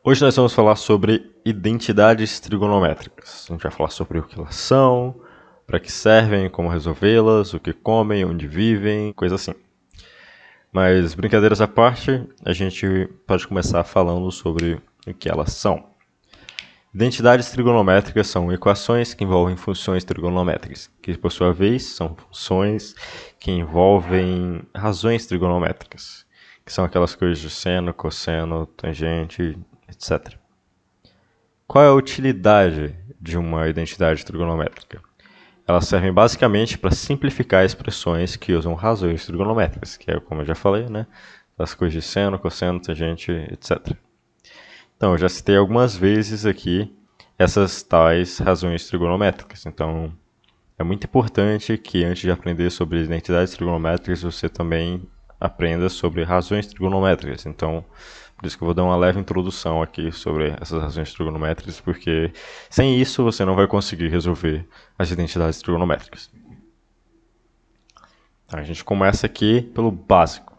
Hoje nós vamos falar sobre identidades trigonométricas. A gente vai falar sobre o que elas são, para que servem, como resolvê-las, o que comem, onde vivem, coisa assim. Mas brincadeiras à parte, a gente pode começar falando sobre o que elas são. Identidades trigonométricas são equações que envolvem funções trigonométricas, que por sua vez são funções que envolvem razões trigonométricas, que são aquelas coisas de seno, cosseno, tangente, etc. Qual é a utilidade de uma identidade trigonométrica? Elas servem basicamente para simplificar expressões que usam razões trigonométricas, que é como eu já falei, né? As coisas de seno, cosseno, tangente, etc. Então, eu já citei algumas vezes aqui essas tais razões trigonométricas. Então, é muito importante que antes de aprender sobre identidades trigonométricas, você também aprenda sobre razões trigonométricas. Então, por isso que eu vou dar uma leve introdução aqui sobre essas razões trigonométricas, porque sem isso você não vai conseguir resolver as identidades trigonométricas. Então, a gente começa aqui pelo básico.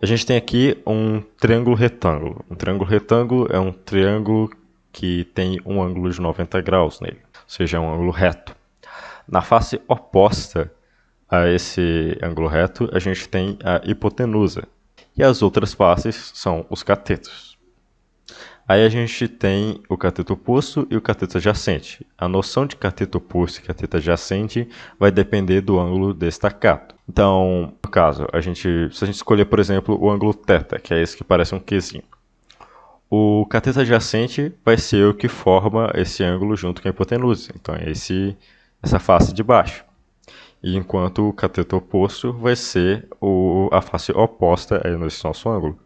A gente tem aqui um triângulo retângulo. Um triângulo retângulo é um triângulo que tem um ângulo de 90 graus nele, ou seja, é um ângulo reto. Na face oposta a esse ângulo reto, a gente tem a hipotenusa. E as outras faces são os catetos. Aí a gente tem o cateto oposto e o cateto adjacente. A noção de cateto oposto e cateto adjacente vai depender do ângulo destacado. Então, no caso, se a gente escolher, por exemplo, o ângulo θ, que é esse que parece um Qzinho, o cateto adjacente vai ser o que forma esse ângulo junto com a hipotenusa. Então, é essa face de baixo. E enquanto o cateto oposto vai ser a face oposta a esse nosso ângulo.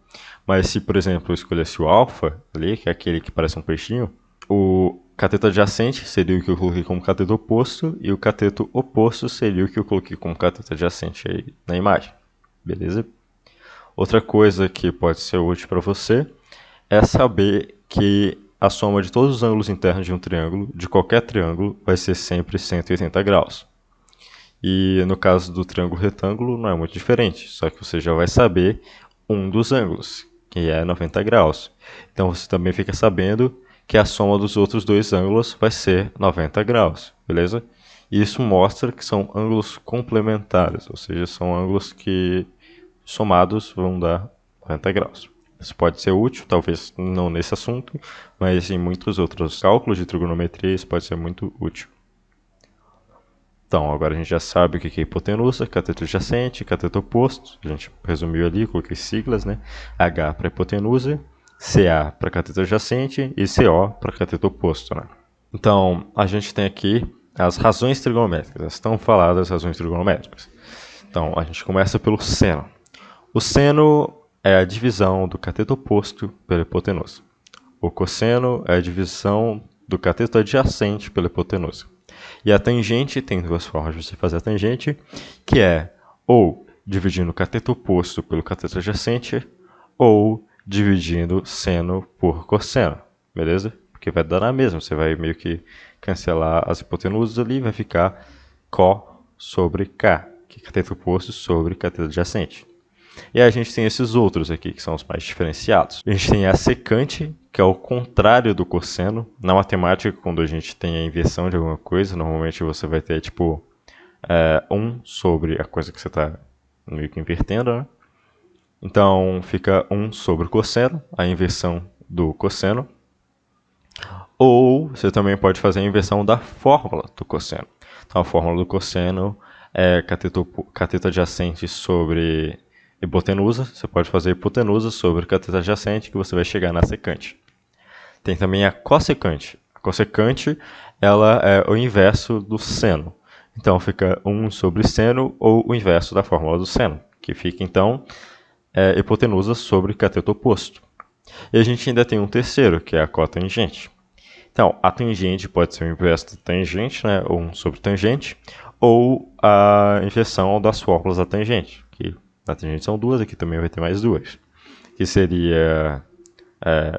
Mas se, por exemplo, eu escolhesse o alfa ali, que é aquele que parece um peixinho, o cateto adjacente seria o que eu coloquei como cateto oposto, e o cateto oposto seria o que eu coloquei como cateto adjacente aí na imagem. Beleza? Outra coisa que pode ser útil para você é saber que a soma de todos os ângulos internos de um triângulo, de qualquer triângulo, vai ser sempre 180 graus. E no caso do triângulo retângulo não é muito diferente, só que você já vai saber um dos ângulos, que é 90 graus. Então você também fica sabendo que a soma dos outros dois ângulos vai ser 90 graus, beleza? E isso mostra que são ângulos complementares, ou seja, são ângulos que somados vão dar 90 graus. Isso pode ser útil, talvez não nesse assunto, mas em muitos outros cálculos de trigonometria isso pode ser muito útil. Então, agora a gente já sabe o que é hipotenusa, cateto adjacente, cateto oposto. A gente resumiu ali, coloquei siglas, né? H para hipotenusa, CA para cateto adjacente e CO para cateto oposto, né? Então, a gente tem aqui as razões trigonométricas, as tão faladas razões trigonométricas. Então, a gente começa pelo seno. O seno é a divisão do cateto oposto pela hipotenusa. O cosseno é a divisão do cateto adjacente pela hipotenusa. E a tangente tem duas formas de você fazer a tangente, que é ou dividindo o cateto oposto pelo cateto adjacente, ou dividindo seno por cosseno, beleza? Porque vai dar na mesma, você vai meio que cancelar as hipotenusas ali, vai ficar có sobre k, que é cateto oposto sobre cateto adjacente. E a gente tem esses outros aqui, que são os mais diferenciados. A gente tem a secante, que é o contrário do cosseno. Na matemática, quando a gente tem a inversão de alguma coisa, normalmente você vai ter, tipo, 1 sobre a coisa que você está meio que invertendo, né? Então, fica 1 sobre o cosseno, a inversão do cosseno. Ou você também pode fazer a inversão da fórmula do cosseno. Então, a fórmula do cosseno é cateto adjacente sobre hipotenusa. Você pode fazer hipotenusa sobre cateto adjacente, que você vai chegar na secante. Tem também a cossecante. A cossecante, ela é o inverso do seno. Então, fica 1 sobre seno ou o inverso da fórmula do seno, que fica, então, hipotenusa sobre cateto oposto. E a gente ainda tem um terceiro, que é a cotangente. Então, a tangente pode ser o inverso da tangente, né, ou 1 sobre tangente, ou a inversão das fórmulas da tangente, que na tangente são duas, aqui também vai ter mais duas, que seria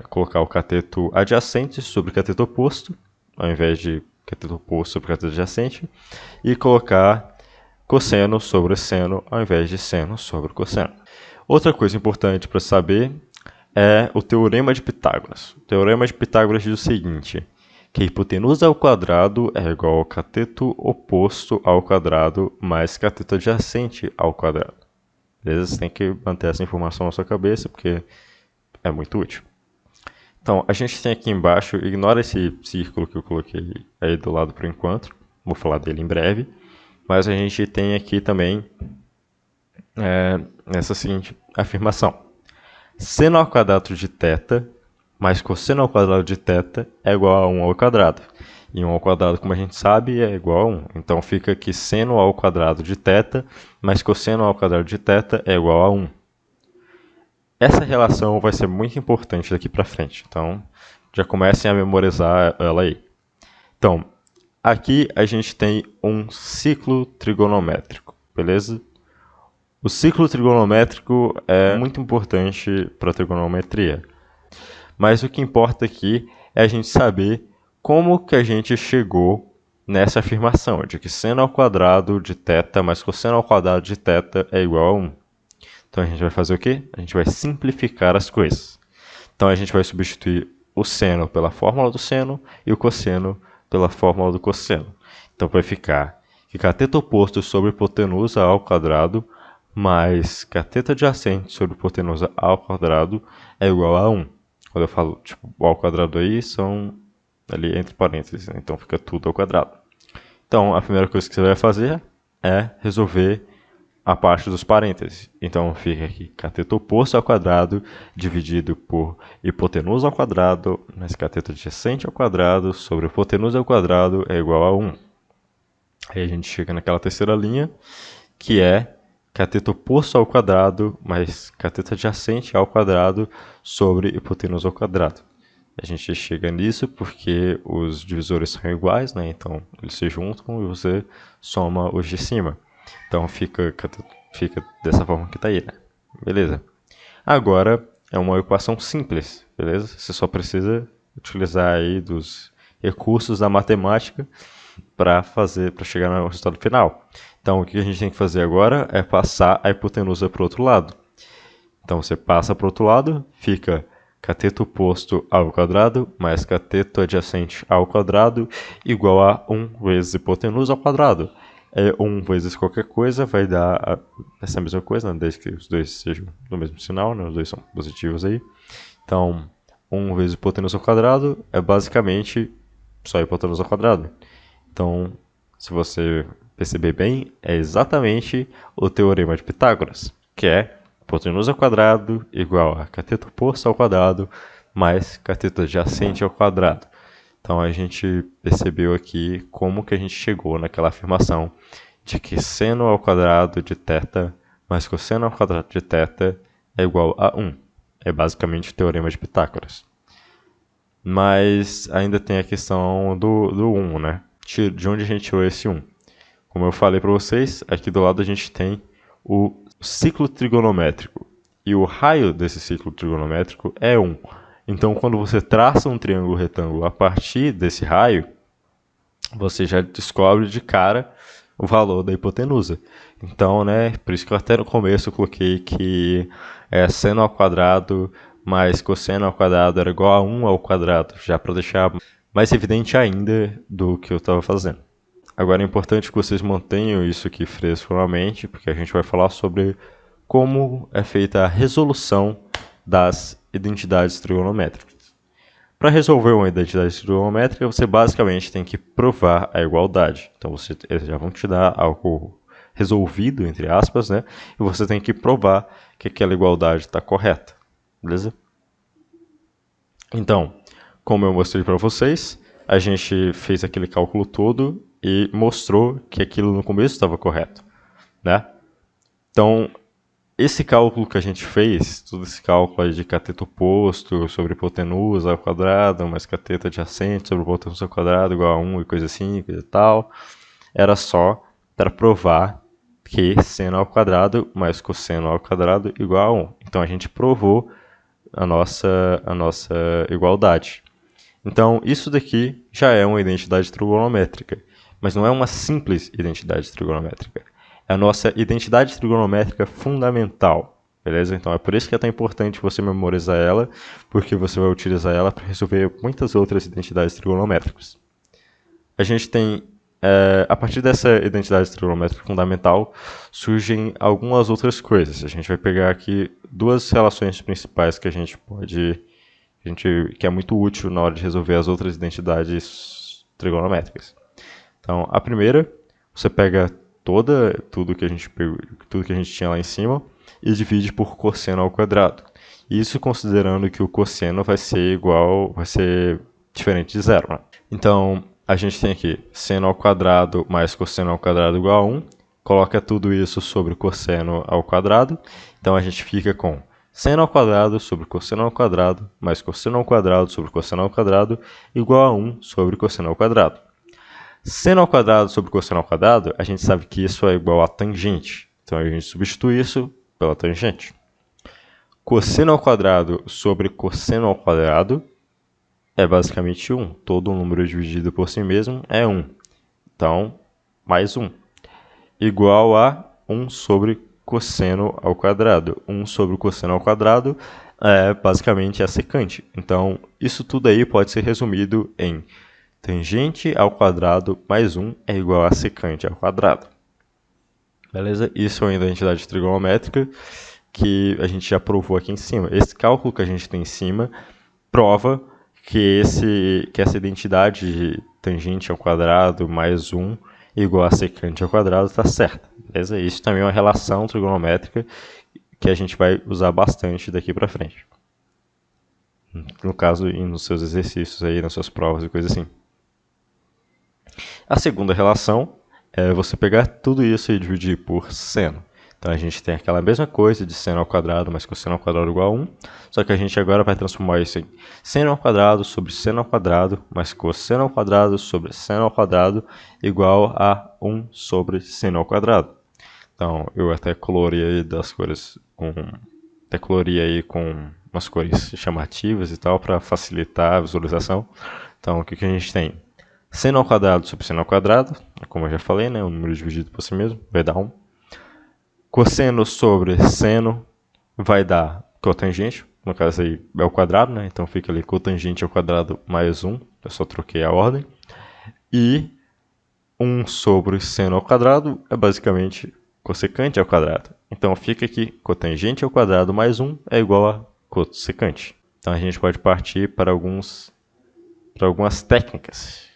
colocar o cateto adjacente sobre o cateto oposto, ao invés de cateto oposto sobre cateto adjacente, e colocar cosseno sobre seno, ao invés de seno sobre cosseno. Outra coisa importante para saber é o Teorema de Pitágoras. O Teorema de Pitágoras diz o seguinte, que a hipotenusa ao quadrado é igual ao cateto oposto ao quadrado mais cateto adjacente ao quadrado. Beleza? Você tem que manter essa informação na sua cabeça, porque é muito útil. Então, a gente tem aqui embaixo, ignora esse círculo que eu coloquei aí do lado por enquanto, vou falar dele em breve, mas a gente tem aqui também essa seguinte afirmação. Seno ao quadrado de θ mais cosseno ao quadrado de θ é igual a 1 ao quadrado. E 1 ao quadrado, como a gente sabe, é igual a 1. Então fica que seno ao quadrado de θ mais cosseno ao quadrado de θ é igual a 1. Essa relação vai ser muito importante daqui para frente. Então já comecem a memorizar ela aí. Então, aqui a gente tem um ciclo trigonométrico, beleza? O ciclo trigonométrico é muito importante para a trigonometria. Mas o que importa aqui é a gente saber como que a gente chegou nessa afirmação de que seno ao quadrado de θ mais cosseno ao quadrado de θ é igual a 1. Então a gente vai fazer o quê? A gente vai simplificar as coisas. Então a gente vai substituir o seno pela fórmula do seno e o cosseno pela fórmula do cosseno. Então vai ficar que cateto oposto sobre hipotenusa ao quadrado mais cateto adjacente sobre hipotenusa ao quadrado é igual a 1. Quando eu falo tipo, ao quadrado aí, são ali entre parênteses, né? Então fica tudo ao quadrado. Então a primeira coisa que você vai fazer é resolver a parte dos parênteses. Então fica aqui cateto oposto ao quadrado dividido por hipotenusa ao quadrado mais cateto adjacente ao quadrado sobre hipotenusa ao quadrado é igual a 1. Aí a gente chega naquela terceira linha, que é cateto oposto ao quadrado mais cateto adjacente ao quadrado sobre hipotenusa ao quadrado. A gente chega nisso porque os divisores são iguais, né? Então eles se juntam e você soma os de cima. Então fica dessa forma que está aí, né? Beleza. Agora é uma equação simples, beleza? Você só precisa utilizar aí dos recursos da matemática para chegar no resultado final. Então, o que a gente tem que fazer agora é passar a hipotenusa para o outro lado. Então, você passa para o outro lado, fica cateto oposto ao quadrado mais cateto adjacente ao quadrado igual a 1 vezes hipotenusa ao quadrado. 1 vezes qualquer coisa vai dar essa mesma coisa, né? Desde que os dois sejam do mesmo sinal, né? Os dois são positivos aí. Então, 1 vezes hipotenusa ao quadrado é basicamente só hipotenusa ao quadrado. Então, se você perceber bem, é exatamente o Teorema de Pitágoras, que é hipotenusa ao quadrado igual a cateto oposto ao quadrado mais cateto adjacente ao quadrado. Então, a gente percebeu aqui como que a gente chegou naquela afirmação de que seno ao quadrado de θ mais cosseno ao quadrado de θ é igual a 1. É basicamente o Teorema de Pitágoras. Mas ainda tem a questão do 1, né? De onde a gente tirou esse 1? Como eu falei para vocês, aqui do lado a gente tem o ciclo trigonométrico. E o raio desse ciclo trigonométrico é 1. Então, quando você traça um triângulo retângulo a partir desse raio, você já descobre de cara o valor da hipotenusa. Então, né, por isso que eu até no começo eu coloquei que seno ao quadrado mais cosseno ao quadrado era igual a 1 ao quadrado, já para deixar mais evidente ainda do que eu estava fazendo. Agora é importante que vocês mantenham isso aqui fresco na mente, porque a gente vai falar sobre como é feita a resolução das identidades trigonométricas. Para resolver uma identidade trigonométrica, você basicamente tem que provar a igualdade. Então, eles já vão te dar algo resolvido, entre aspas, né? E você tem que provar que aquela igualdade está correta. Beleza? Então, como eu mostrei para vocês, a gente fez aquele cálculo todo e mostrou que aquilo no começo estava correto, né? Então, esse cálculo que a gente fez, todo esse cálculo aí de cateto oposto sobre hipotenusa ao quadrado, mais cateto adjacente sobre hipotenusa ao quadrado igual a 1 e coisa assim, coisa e tal, era só para provar que seno ao quadrado mais cosseno ao quadrado igual a 1. Então, a gente provou a nossa igualdade. Então, isso daqui já é uma identidade trigonométrica, mas não é uma simples identidade trigonométrica. É a nossa identidade trigonométrica fundamental. beleza? Então é por isso que é tão importante você memorizar ela, porque você vai utilizar ela para resolver muitas outras identidades trigonométricas. A gente tem, a partir dessa identidade trigonométrica fundamental, surgem algumas outras coisas. A gente vai pegar aqui duas relações principais que a gente pode, que é muito útil na hora de resolver as outras identidades trigonométricas. Então, a primeira, você pega tudo que a gente tinha lá em cima e divide por cosseno ao quadrado. Isso considerando que o cosseno vai ser diferente de zero, né? Então, a gente tem aqui seno ao quadrado mais cosseno ao quadrado igual a 1. Coloca tudo isso sobre cosseno ao quadrado. Então, a gente fica com seno ao quadrado sobre cosseno ao quadrado mais cosseno ao quadrado sobre cosseno ao quadrado igual a 1 sobre cosseno ao quadrado. Seno ao quadrado sobre cosseno ao quadrado, a gente sabe que isso é igual a tangente. Então, a gente substitui isso pela tangente. Cosseno ao quadrado sobre cosseno ao quadrado é basicamente 1. Todo número dividido por si mesmo é 1. Então, mais 1. Igual a 1 sobre cosseno ao quadrado. 1 sobre cosseno ao quadrado é basicamente a secante. Então, isso tudo aí pode ser resumido em tangente ao quadrado mais 1 é igual a secante ao quadrado. Beleza? Isso é uma identidade trigonométrica que a gente já provou aqui em cima. Esse cálculo que a gente tem em cima prova que essa identidade de tangente ao quadrado mais 1 igual a secante ao quadrado está certa. Beleza? Isso também é uma relação trigonométrica que a gente vai usar bastante daqui para frente. No caso, nos seus exercícios aí, nas suas provas e coisas assim. A segunda relação é você pegar tudo isso e dividir por seno. Então a gente tem aquela mesma coisa de seno ao quadrado mais cosseno ao quadrado igual a 1, só que a gente agora vai transformar isso em seno ao quadrado sobre seno ao quadrado mais cosseno ao quadrado sobre seno ao quadrado igual a 1 sobre seno ao quadrado. Então eu até colori aí com umas cores chamativas e tal para facilitar a visualização. Então o que a gente tem? Seno ao quadrado sobre seno ao quadrado, como eu já falei, né, o número dividido por si mesmo vai dar 1. Cosseno sobre seno vai dar cotangente, no caso aí é o quadrado, né? Então fica ali cotangente ao quadrado mais 1, eu só troquei a ordem. E 1 sobre seno ao quadrado é basicamente cossecante ao quadrado. Então fica aqui cotangente ao quadrado mais 1 é igual a cossecante. Então a gente pode partir para algumas técnicas.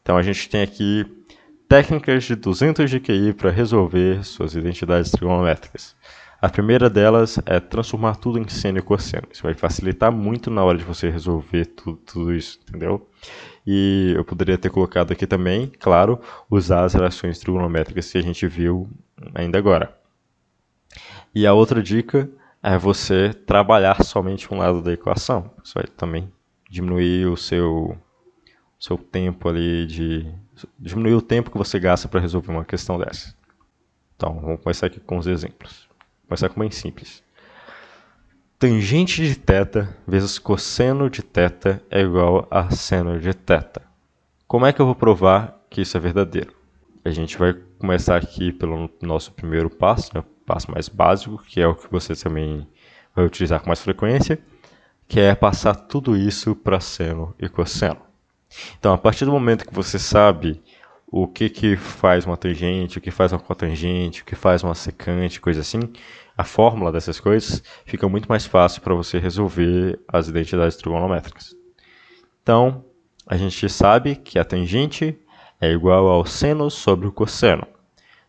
Então a gente tem aqui técnicas de 200 de QI para resolver suas identidades trigonométricas. A primeira delas é transformar tudo em seno e cosseno. Isso vai facilitar muito na hora de você resolver tudo isso, entendeu? E eu poderia ter colocado aqui também, claro, usar as relações trigonométricas que a gente viu ainda agora. E a outra dica é você trabalhar somente um lado da equação. Isso vai também diminuir o seu tempo ali diminuir o tempo que você gasta para resolver uma questão dessa. Então, vamos começar aqui com os exemplos. Vou começar com bem simples. Tangente de θ vezes cosseno de θ é igual a seno de θ. Como é que eu vou provar que isso é verdadeiro? A gente vai começar aqui pelo nosso primeiro passo, né, o passo mais básico, que é o que você também vai utilizar com mais frequência, que é passar tudo isso para seno e cosseno. Então, a partir do momento que você sabe o que faz uma tangente, o que faz uma cotangente, o que faz uma secante, coisa assim, a fórmula dessas coisas fica muito mais fácil para você resolver as identidades trigonométricas. Então, a gente sabe que a tangente é igual ao seno sobre o cosseno.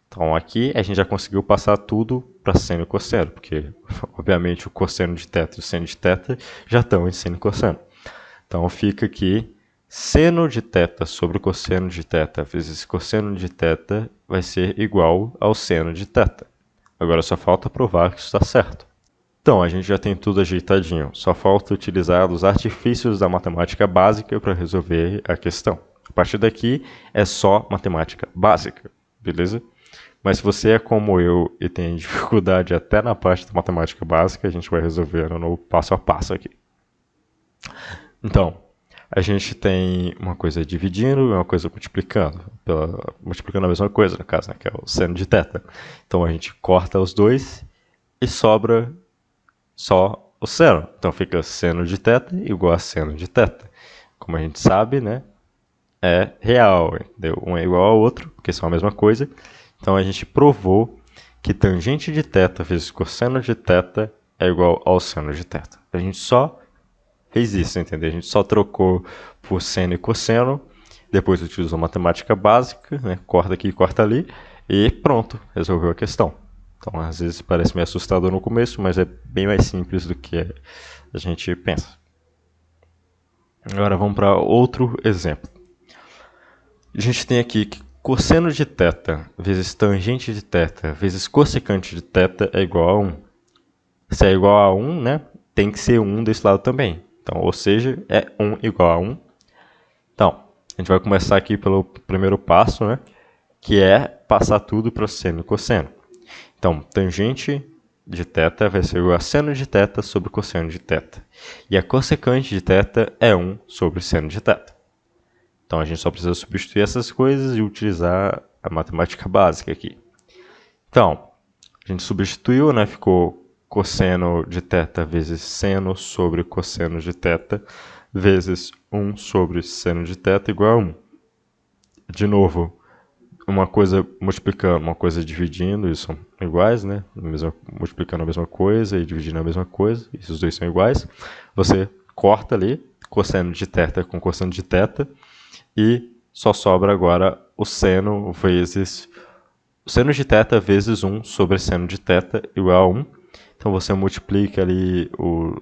Então, aqui a gente já conseguiu passar tudo para seno e cosseno, porque, obviamente, o cosseno de θ e o seno de θ já estão em seno e cosseno. Então, fica aqui seno de θ sobre cosseno de θ vezes cosseno de θ vai ser igual ao seno de θ. Agora só falta provar que isso está certo. Então, a gente já tem tudo ajeitadinho. Só falta utilizar os artifícios da matemática básica para resolver a questão. A partir daqui é só matemática básica, beleza? Mas se você é como eu e tem dificuldade até na parte da matemática básica, a gente vai resolver no passo a passo aqui. Então, a gente tem uma coisa dividindo e uma coisa multiplicando. Multiplicando a mesma coisa, no caso, né, que é o seno de θ. Então, a gente corta os dois e sobra só o seno. Então fica seno de θ igual a seno de θ. Como a gente sabe, né, é real, entendeu? Um é igual ao outro, porque são a mesma coisa. Então a gente provou que tangente de θ vezes cosseno de θ é igual ao seno de θ. A gente só fez isso, entendeu? A gente só trocou por seno e cosseno, depois utilizou matemática básica, né? Corta aqui, corta ali, e pronto, resolveu a questão. Então, às vezes parece meio assustador no começo, mas é bem mais simples do que a gente pensa. Agora vamos para outro exemplo. A gente tem aqui que cosseno de θ vezes tangente de θ vezes cossecante de θ é igual a 1. Se é igual a 1, né, tem que ser 1 desse lado também. Então, ou seja, é 1 igual a 1. Então, a gente vai começar aqui pelo primeiro passo, né, que é passar tudo para seno e cosseno. Então, tangente de θ vai ser igual a seno de θ sobre cosseno de θ. E a cossecante de θ é 1 sobre seno de θ. Então, a gente só precisa substituir essas coisas e utilizar a matemática básica aqui. Então, a gente substituiu, né, ficou cosseno de θ vezes seno sobre cosseno de θ vezes 1 sobre seno de θ igual a 1. De novo, uma coisa multiplicando, uma coisa dividindo, isso são iguais, né? Multiplicando a mesma coisa e dividindo a mesma coisa, esses dois são iguais. Você corta ali, cosseno de θ com cosseno de θ, e só sobra agora o seno vezes o seno de θ vezes 1 sobre seno de θ igual a 1. Então você multiplica ali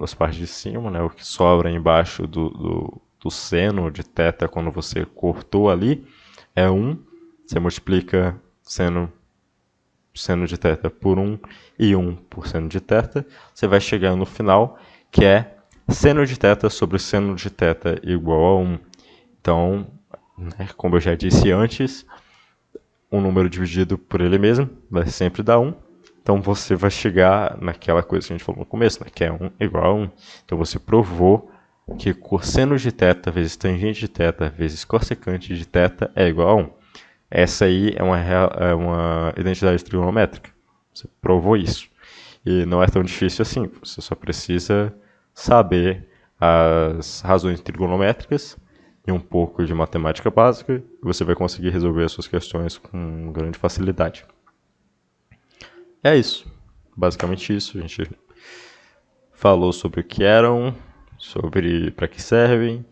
as partes de cima, né, o que sobra embaixo do seno de θ quando você cortou ali é 1. Você multiplica seno de θ por 1 e 1 por seno de θ. Você vai chegar no final, que é seno de θ sobre seno de θ igual a 1. Então, né, como eu já disse antes, um número dividido por ele mesmo vai sempre dar 1. Então você vai chegar naquela coisa que a gente falou no começo, né, que é 1 igual a 1. Então você provou que cosseno de θ vezes tangente de θ vezes cossecante de θ é igual a 1. Essa aí é uma identidade trigonométrica. Você provou isso. E não é tão difícil assim. Você só precisa saber as razões trigonométricas e um pouco de matemática básica, e você vai conseguir resolver as suas questões com grande facilidade. É isso. Basicamente isso. A gente falou sobre o que eram, sobre para que servem,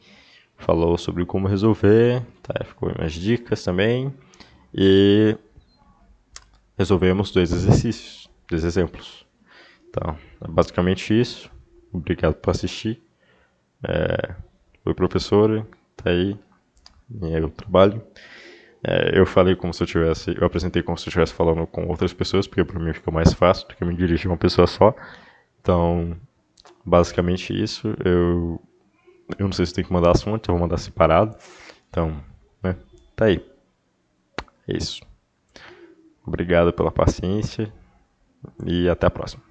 falou sobre como resolver, tá? Ficou umas dicas também, e resolvemos 2 exercícios, 2 exemplos. Então, é basicamente isso. Obrigado por assistir. Oi, professora, tá aí, eu trabalho. Eu falei como se eu apresentei como se eu estivesse falando com outras pessoas, porque para mim fica mais fácil do que me dirigir uma pessoa só. Então, basicamente isso. Eu não sei se tem que mandar assunto, eu vou mandar separado. Então, né, tá aí. É isso. Obrigado pela paciência e até a próxima.